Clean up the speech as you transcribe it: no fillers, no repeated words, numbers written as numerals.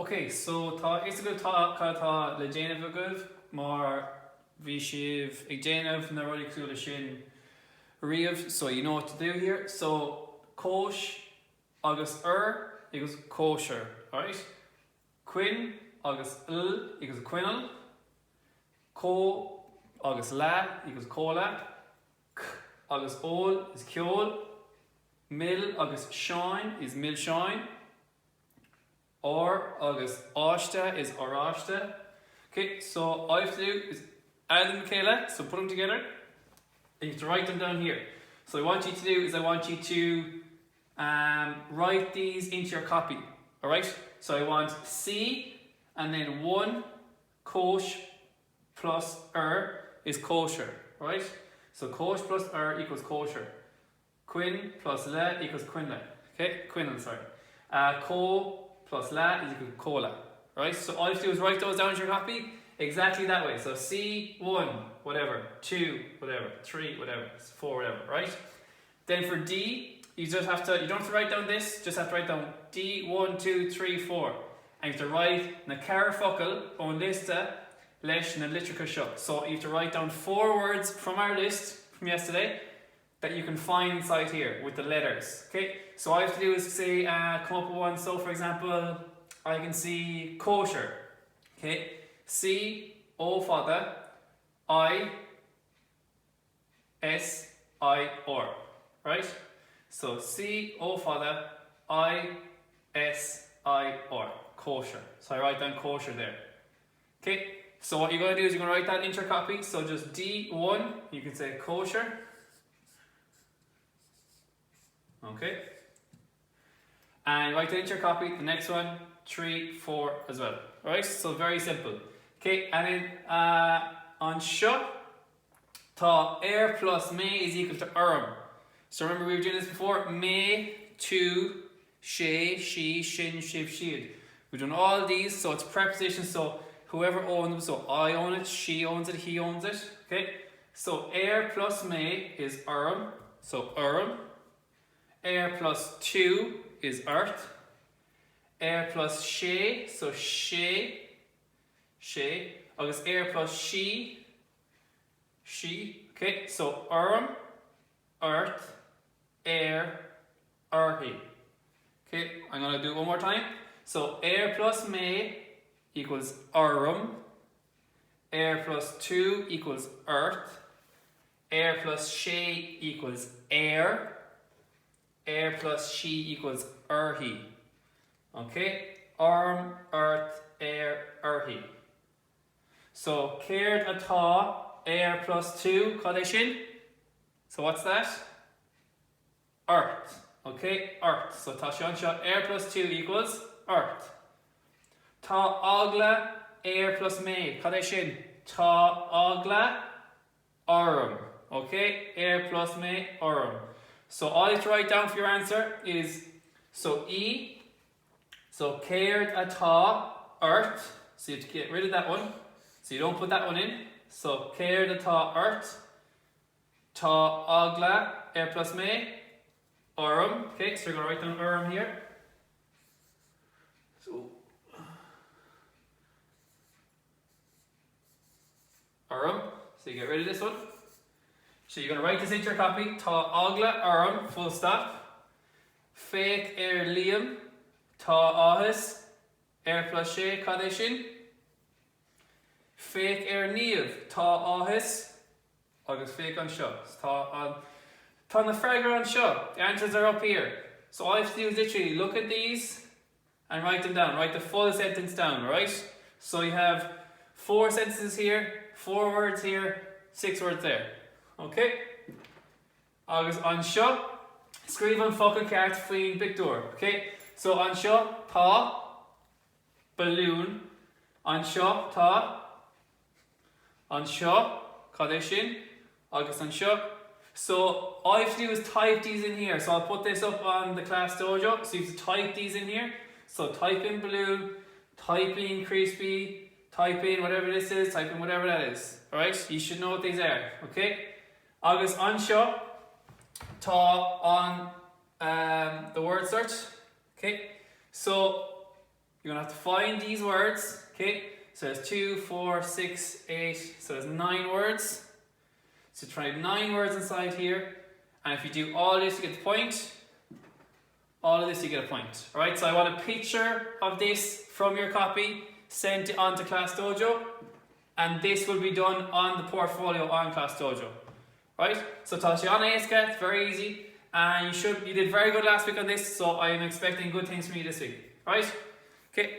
Okay, so is a good tá le déanamh agah mar bhí sibh ag déanamh na rudaí cúla sin riamh, so you know what to do here. So kosher agus equals kosher, right? Quin agus equals quinal. Ko agus la equals cola. K agus ol is ceol. Mil agus shine is mil shine. Or agus áiste is oráiste. Okay, so all you have to do is add them, Gaeilge, so put them together. And you have to write them down here. So what I want you to do is I want you to write these into your copy. Alright? So I want C and then 1 kosh plus is kosher. Right? So kosh plus equals kosher. Quin plus le equals quinle. Okay? Quinle, sorry. Ko plus la is equal to cola. Right? So all you have to do is write those down in your copy exactly that way. So C1, whatever, 2, whatever, 3, whatever, 4, whatever, right? Then for D, you don't have to write down this, just have to write down D, 1, 2, 3, 4. And you have to write na cara focal on lista leis na litrica seo. So you have to write down 4 words from our list from yesterday that you can find inside here with the letters. Okay, so all I have to do is say, come up with one. So for example, I can see kosher. Okay, C O father I S I R. Right? So C O father I S I R. Kosher. So I write down kosher there. Okay, so what you're going to do is you're going to write that into your copy. So just D1, you can say kosher. Okay, and write that into your copy. The next one, 3, 4 as well. Alright, so very simple. Okay, and then on sho, tá plus me is equal to So remember we were doing this before. Me, tu, she, shin, shiv, shield. We've done all these, so it's prepositions. So whoever owns them, so I own it, she owns it, he owns it. Okay, so plus me is so plus 2 is earth. Plus she, so she. Agus plus she. Okay, so earth, earthy. Okay, I'm gonna do it one more time. So plus me equals plus 2 equals earth. Plus she equals air plus she equals earthy. Okay? Earth, air, earthy. So céard atá air plus 2 cad So what's that? Earth. Okay? Earth. So tá air plus 2 equals earth. Tá agla air plus me cad Tá agla Okay? Air plus me So all you have to write down for your answer is, so E, so céard atá earth, so you have to get rid of that one, so you don't put that one in. So céard atá earth, tá agla, air plus me, okay, so you're going to write down here. So, so you get rid of this one. So you're going to write this into your copy. Tá agla full stop. Fake liam. Tá áthas plus sé cad Fake níamh. Tá áthas agus fake on seo. Tá na freigar on seo. The answers are up here. So all I have to do is literally look at these and write them down. Write the full sentence down, right? So you have 4 sentences here, 4 words here, 6 words there. Okay? Agus an seo, scríbh focal ceart faoin pictiúr. Okay? So an seo, tá, balloon. An seo, tá. An seo, cad agus an seo. So all you have to do is type these in here. So I'll put this up on the class dojo. So you have to type these in here. So type in balloon, type in crispy, type in whatever this is, type in whatever that is. Alright? You should know what these are. Okay? Agus anseo tá on the word search. Okay, so You're going to have to find these words. Okay, so there's 2, 4, 6, 8, so there's 9 words. So try 9 words inside here. And if you do all this, you get the point. All of this, you get a point. Alright, so I want a picture of this from your copy, sent it on to Class Dojo. And this will be done on the portfolio on Class Dojo. Right? So Tashiana Iska, it's very easy. And you did very good last week on this, so I am expecting good things from you this week. Right? Okay.